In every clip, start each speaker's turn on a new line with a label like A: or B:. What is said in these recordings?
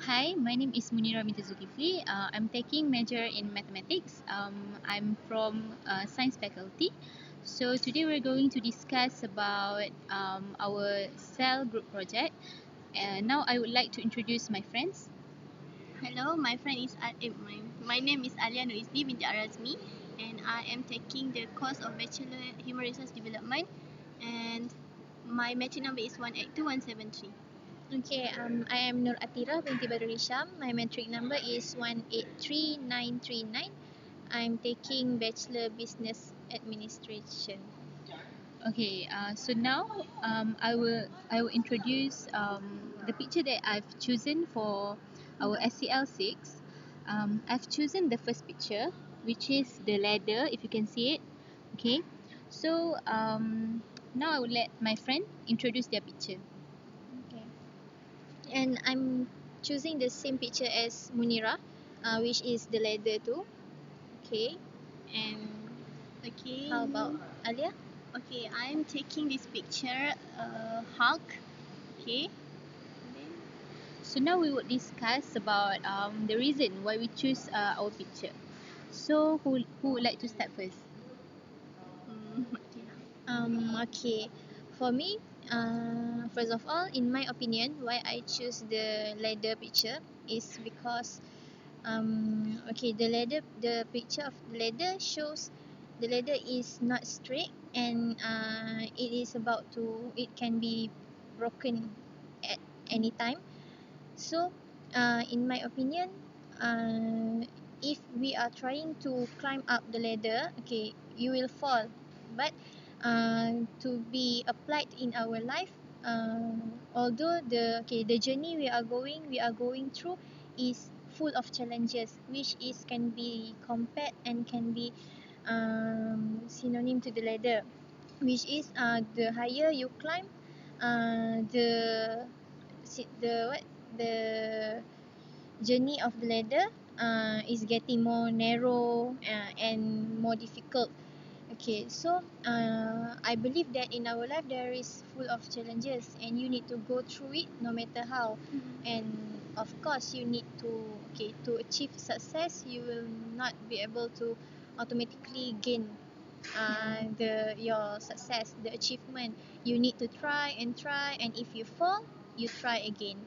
A: Hi, my name is Munira binti Zulkifli. I'm taking major in mathematics. I'm from science faculty. So today we're going to discuss about our cell group project. And now I would like to introduce my friends.
B: Hello, my friend is my name is Alia Nurisdi binti Arazmi, and I am taking the course of Bachelor Human Resource Development, and my metric number is 182173.
C: Okay, I am Nur Atira binti Badrul Hisham. My metric number is 183939. I'm taking Bachelor Business Administration.
A: Okay, so now I will introduce the picture that I've chosen for our SCL6. I've chosen the first picture, which is the ladder, if you can see it. Okay, so now I will let my friend introduce their picture.
C: Okay. And I'm choosing the same picture as Munira, which is the ladder too. Okay. And
B: Okay.
C: how about Alia?
B: Okay, I am taking this picture, Hulk. Okay.
A: So now we would discuss about the reason why we choose our picture. So who would like to start first?
B: Okay.
C: Okay. For me, first of all, in my opinion, why I choose the ladder picture is because okay, the picture of the ladder shows the ladder is not straight, and it can be broken at any time. So in my opinion, if we are trying to climb up the ladder, okay, you will fall, but to be applied in our life, although the journey we are going through is full of challenges, which is can be compared and can be synonym to the ladder, which is the higher you climb, the the journey of the ladder is getting more narrow and more difficult. Okay, so I believe that in our life there is full of challenges, and you need to go through it no matter how. And of course, you need to to achieve success. You will not be able to automatically gain your success, the achievement. You need to try, and if you fall, you try again.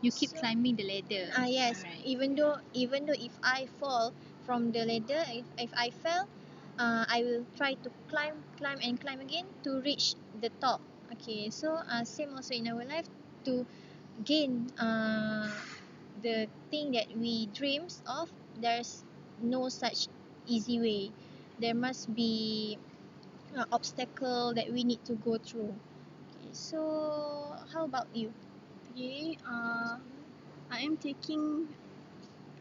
A: You keep climbing the ladder.
C: Yes.
A: Alright.
C: Even though if I fall from the ladder, if I fell, I will try to climb again to reach the top. Okay, so same also in our life, to gain the thing that we dreams of. There's no such easy way. There must be obstacle that we need to go through. Okay, so how about you?
B: Okay. I am taking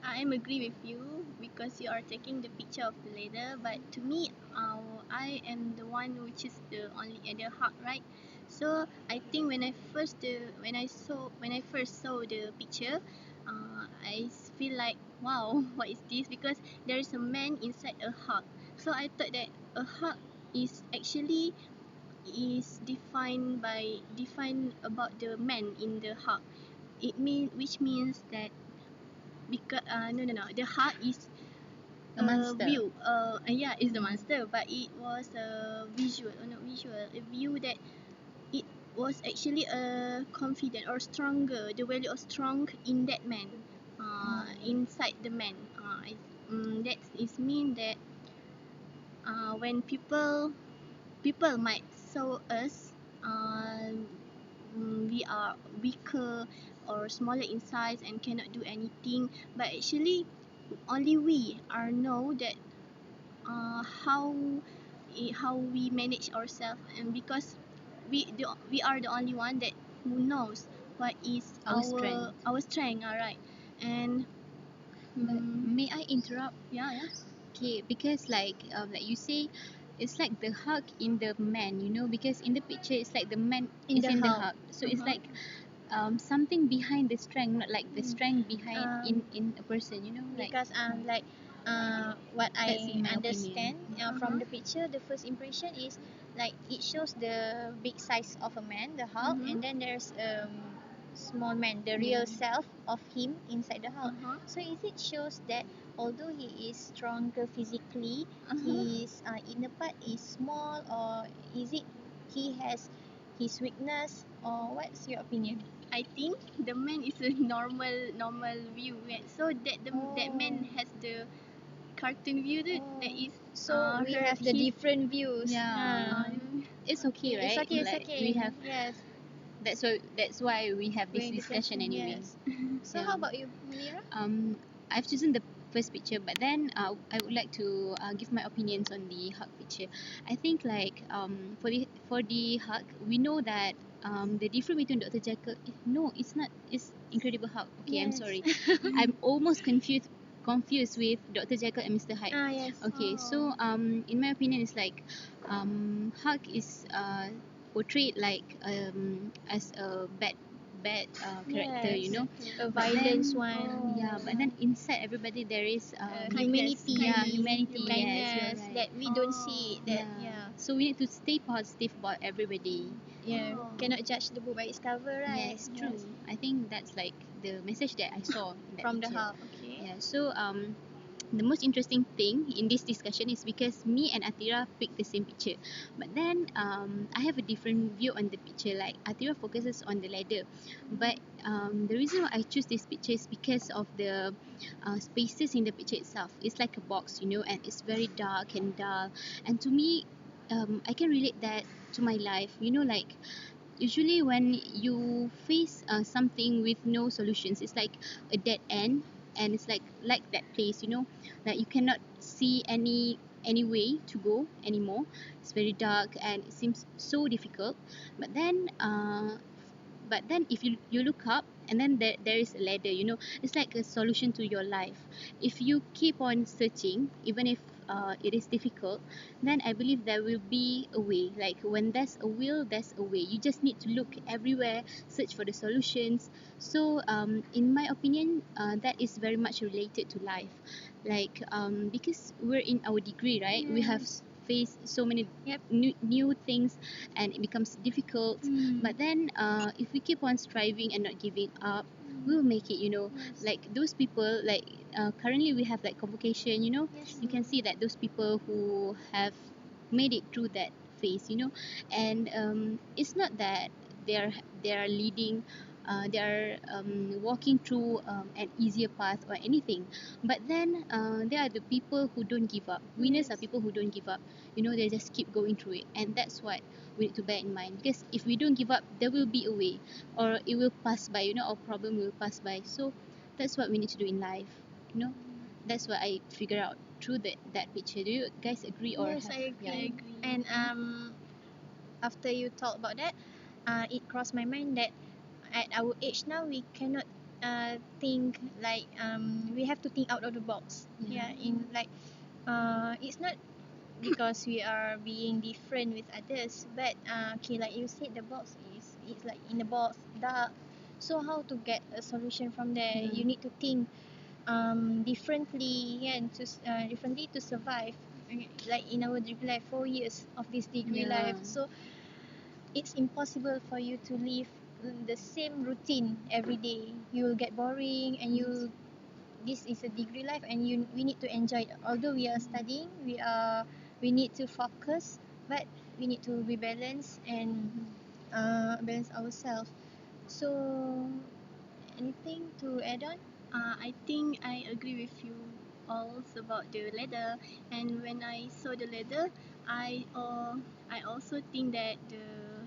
B: I am agree with you because you are taking the picture of the ladder, but to me, I am the one which is the only at the heart, right? So I think when I first saw the picture, I feel like, wow, what is this? Because there is a man inside a hut. So I thought that a hut is actually is defined about the man in the hut. Which means that because no, the heart is
A: A monster.
B: view, yeah, it's the monster, but it was a visual, not visual, a view that it was actually a confident or stronger, the value of strong in that man, inside the man. That is mean that when people might saw us, we are weaker or smaller in size and cannot do anything, but actually only we are know that how how we manage ourselves, and because we are the only one that who knows what is
A: Our strength.
B: our strength, alright. And
A: But may I interrupt?
B: yeah.
A: Okay, because like you say, it's like the hug in the man, because in the picture it's like the man
C: In
A: is
C: the
A: in the
C: hug.
A: hug. So it's
B: Uh-huh.
A: like something behind the strength, not like the strength behind
C: Um,
A: in a person, like
C: because what
A: that's in
C: I
A: my
C: understand
A: opinion.
C: from the picture, the first impression is like it shows the big size of a man, the Hulk,
B: Mhm.
C: and then there's small man, the real self of him inside the Hulk.
B: Uh-huh.
C: So is it shows that although he is stronger physically, his inner part is small, or is it he has his weakness, or what's your opinion?
B: I think the man is a normal view, right? So that man has the cartoon view that is
C: So we have the different views.
A: Yeah. It's okay, right?
C: It's okay, it's
A: Like,
C: okay.
A: we have,
C: Yes.
A: that's why we have this
C: We're
A: discussion anyway.
C: Yes. So
A: Yeah.
C: how about you, Munira?
A: I've chosen the first picture, but then I would like to give my opinions on the Hulk picture. I think like for the Hulk, we know that the difference between Dr. Jekyll, no, it's not, it's Incredible Hulk. Okay, I'm
C: Yes.
A: sorry, I'm almost confused with Dr. Jekyll and Mr. Hyde.
C: Yes.
A: Okay, so in my opinion, it's like Hulk is portrayed like as a bad character, you know.
C: A
A: But
C: violence
A: then,
C: one.
A: yeah, but then inside everybody there is
C: Humanity.
A: yeah, humanity. Yes,
C: Kindness
A: you're right.
C: that we don't see. That
A: Yeah. So we need to stay positive about everybody.
C: yeah.
B: Oh.
C: Cannot judge the book by its cover, right?
A: Yes, true. I think that's like the message that I saw in that
C: From the
A: picture.
C: Hulk. Okay.
A: Yeah. So the most interesting thing in this discussion is because me and Atira picked the same picture, but then I have a different view on the picture. Like Atira focuses on the ladder, but the reason why I choose this picture is because of the spaces in the picture itself. It's like a box, you know, and it's very dark and dull. And to me, I can relate that to my life. You know, like usually when you face something with no solutions, it's like a dead end, and it's like that place, you know, that you cannot see any way to go anymore. It's very dark and it seems so difficult. But then if you look up, and then there is a ladder, you know, it's like a solution to your life. If you keep on searching, even if it is difficult, then I believe there will be a way. Like when there's a will, there's a way. You just need to look everywhere, search for the solutions. So in my opinion, that is very much related to life. Like because we're in our degree, right? We have faced so many new things, and it becomes difficult. But then if we keep on striving and not giving up, we'll make it, you know. Like those people, like currently we have like convocation, you know. You can see that those people who have made it through that phase, you know. And it's not that they are leading, they are walking through an easier path or anything. But then there are the people who don't give up. Winners are people who don't give up, you know. They just keep going through it, and that's what we need to bear in mind. Because if we don't give up, there will be a way, or it will pass by, you know. Our problem will pass by. So that's what we need to do in life, you know. That's what I figure out through that picture. Do you guys agree, or
C: Yes,
A: have,
C: I agree.
A: yeah?
B: I agree.
C: And after you talk about that, it crossed my mind that at our age now we cannot think like we have to think out of the box.
A: Yeah.
C: In like it's not because we are being different with others, but okay, like you said, the box is it's like in the box dark. So how to get a solution from there? You need to think differently, and differently to survive. Like in our degree life, 4 years of this degree
A: Yeah.
C: life, so it's impossible for you to live the same routine every day. You will get boring, and you this is a degree life, and we need to enjoy it. Although we are studying, we need to focus, but we need to be balanced and balance ourselves. So anything to add on?
B: I think I agree with you also about the ladder. And when I saw the ladder, I also think that the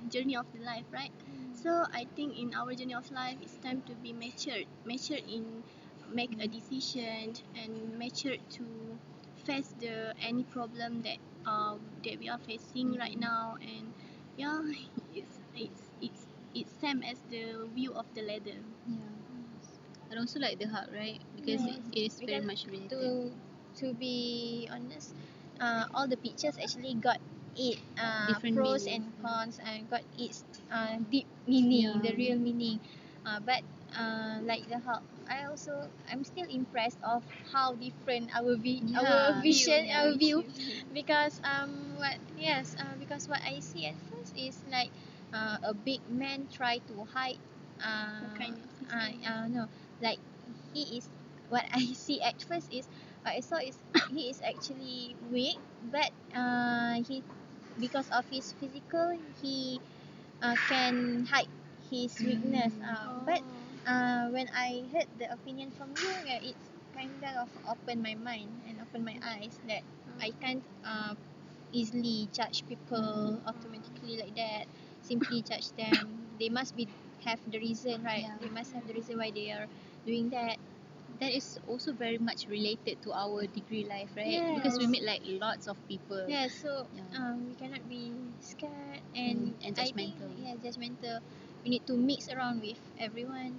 B: journey of the life, right? So I think in our journey of life, it's time to be matured in make a decision, and matured to face the any problem that we are facing right now. And yeah, it's same as the view of the ladder.
A: Yeah. And also like the heart, right? Because it is very
C: Because
A: much related.
C: to be honest, all the pictures actually got it
A: Different
C: pros
A: meanings,
C: and cons, and got its deep meaning, the
A: Yeah.
C: real meaning. But like the Hulk, I'm still impressed of how different our our
A: Yeah.
C: vision,
B: Yeah,
C: our
B: me
C: view.
B: too.
C: Because because what I see at first is like a big man try to hide
B: kindness.
C: no, like he is what I see at first is what I saw is he is actually weak, but he because of his physical he can hide his weakness. But when I heard the opinion from you, yeah, it's kind of opened my mind and opened my eyes that I can't easily judge people automatically like that. Simply judge them. They must be have the reason, right?
A: Yeah.
C: They must have the reason why they are doing that.
A: That is also very much related to our degree life, right? Because we
C: Yes.
A: meet like lots of people.
C: Yeah, so
A: Yeah.
C: we cannot be scared and
A: And
C: I think
A: judgmental.
C: judgmental. We need to mix around with everyone,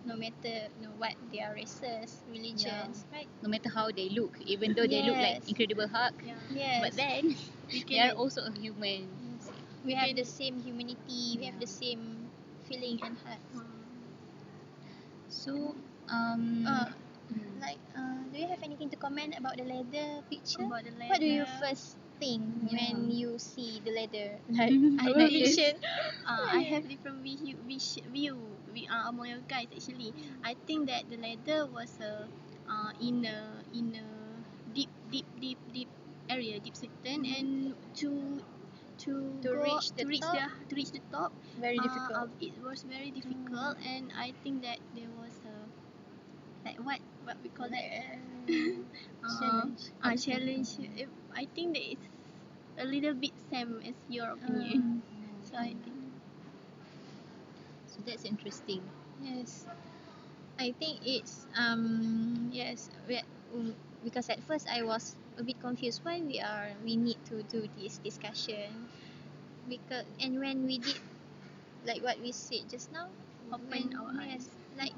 C: no matter what their races, religions, right?
A: No matter how they look, even though they look like
C: Yes.
A: Incredible Hulk,
B: Yeah.
C: Yes.
A: but then
B: We
A: they are
B: can
A: also a human.
C: Yes. We have
B: can-
C: the same humanity. We have the
A: Yeah.
C: same feeling and heart.
A: So,
C: Like, do you have anything to comment about the leather picture?
B: about the
C: What do you
B: leather.
C: first think when
A: Yeah.
C: you see the leather? Like,
A: I
C: our
A: know this.
C: vision.
B: I have different view among your guys actually. I think that the leather was in a deep area, deep certain, and to
C: reach the top?
B: to reach the top.
C: Very difficult.
B: It was very difficult, and I think that there was a like what we call that
C: Challenge.
B: challenge. I think that it's a little bit same as your opinion. So I think.
A: So that's interesting.
C: Yes. I think it's yes because at first I was a bit confused why we need to do this discussion because and when we did like what we said just now
B: Open
C: when-
B: our eyes.
C: like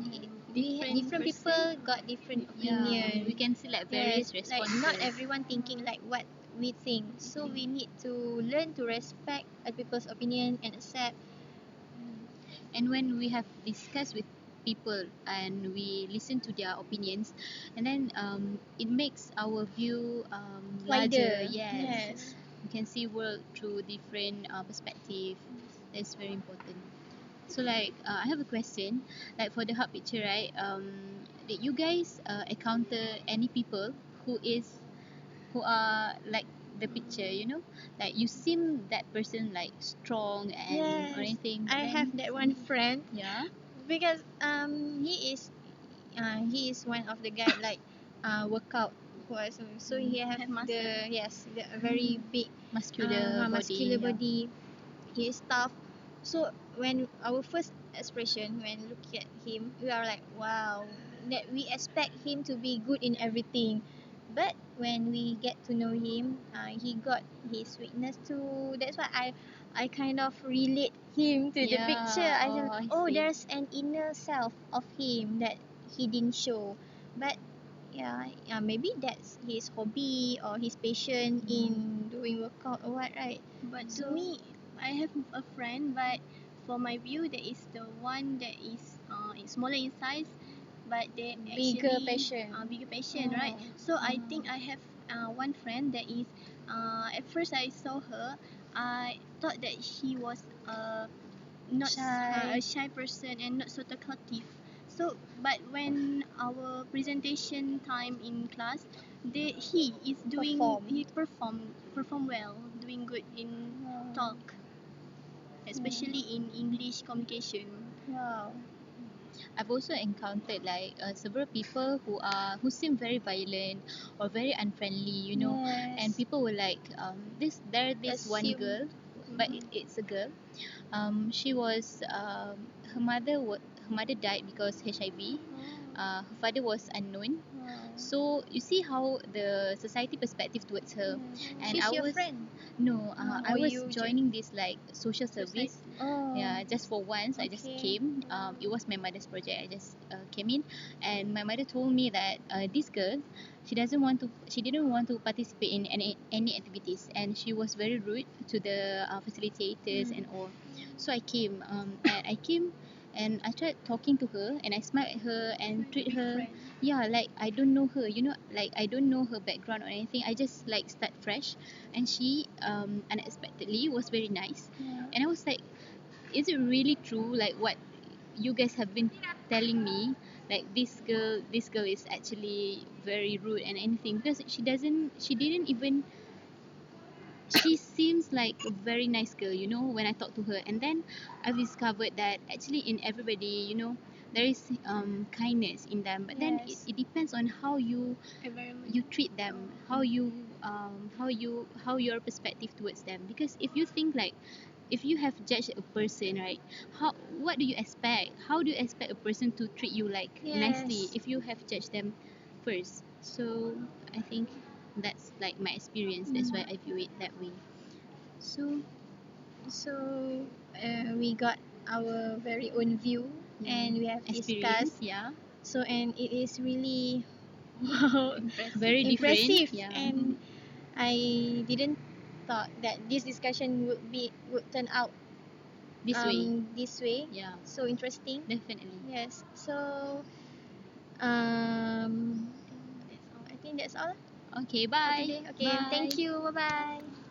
B: Different
C: different people
B: person.
C: got different
A: Yeah,
C: opinion.
A: we can see like various
C: Yes,
A: responses.
C: like not everyone thinking like what we think. So we need to learn to respect other people's opinion and accept.
A: And when we have discussed with people and we listen to their opinions, and then it makes our view larger.
C: Wider. Yes.
A: We can see world through different perspective. That's very important. So like I have a question. Like for the hub picture, right? Did you guys encounter any people who are like the picture? You know, like you seem that person like strong and or
C: Yes.
A: anything.
C: I
A: then-
C: have that one friend
A: Yeah.
C: because he is one of the guy like workout was so he have
B: Have muscle.
C: the very big
A: Muscular
C: muscular
A: body.
C: body. He is tough. So when our first expression when looking at him, we are like, wow, that we expect him to be good in everything. But when we get to know him, he got his weakness too. That's why I kind of relate him to the
A: Yeah.
C: picture. I
A: Oh,
C: said,
A: I
C: oh,
A: see.
C: there's an inner self of him that he didn't show. But yeah, maybe that's his hobby or his passion in doing workout or what, right?
B: But
C: So-
B: to me, I have a friend, but for my view, that is the one that is smaller in size, but they
C: Bigger
B: actually
C: passion.
B: bigger passion, right? So I think I have one friend that is at first I saw her, I thought that she was not
C: Shy.
B: a shy person and not so talkative. So, but when our presentation time in class, he is doing
C: Perform.
B: he perform well, doing good in talk, especially in English communication.
C: Wow.
A: I've also encountered like several people who seem very violent or very unfriendly, you know.
C: Yes.
A: And people were like this one
C: Assume.
A: girl, but it's a girl. She was her mother died because HIV. Her father was unknown. So you see how the society perspective towards her. And
C: She's
A: I
C: your
A: was
C: friend.
A: I
C: or
A: was
C: you
A: joining this like social service.
C: Oh.
A: Yeah, just for once I just
C: Okay.
A: came. It was my mother's project. I just came in, and my mother told me that this girl, she didn't want to participate in any activities, and she was very rude to the facilitators and all. So I came, and I tried talking to her, and I smiled at her and treat her. Yeah, like I don't know her, you know, like I don't know her background or anything. I just like start fresh, and she unexpectedly was very nice, and I was like, is it really true like what you guys have been telling me like this girl is actually very rude and anything, because she didn't even, she seems like a very nice girl, you know, when I talk to her. And then I've discovered that actually in everybody, you know, there is kindness in them, but then
C: Yes.
A: it depends on how you
B: Environment.
A: treat them, how you how your perspective towards them. Because if you think like, if you have judged a person, right, how, what do you expect, how do you expect a person to treat you like nicely
C: Yes.
A: if you have judged them first? So I think that's like my experience, that's why I view it that way. So
C: So we got our very own view, and we have
A: experience,
C: discussed.
A: yeah,
C: So and it is really wow,
A: very
C: impressive,
A: different, yeah.
C: and I didn't thought that this discussion would turn out
A: This way,
C: this way.
A: yeah,
C: So interesting.
A: definitely.
C: Yes. So um
B: That's all.
C: I think that's all
A: Okay,
C: for
A: bye.
C: today. Okay.
A: Bye.
C: Thank you. Bye bye.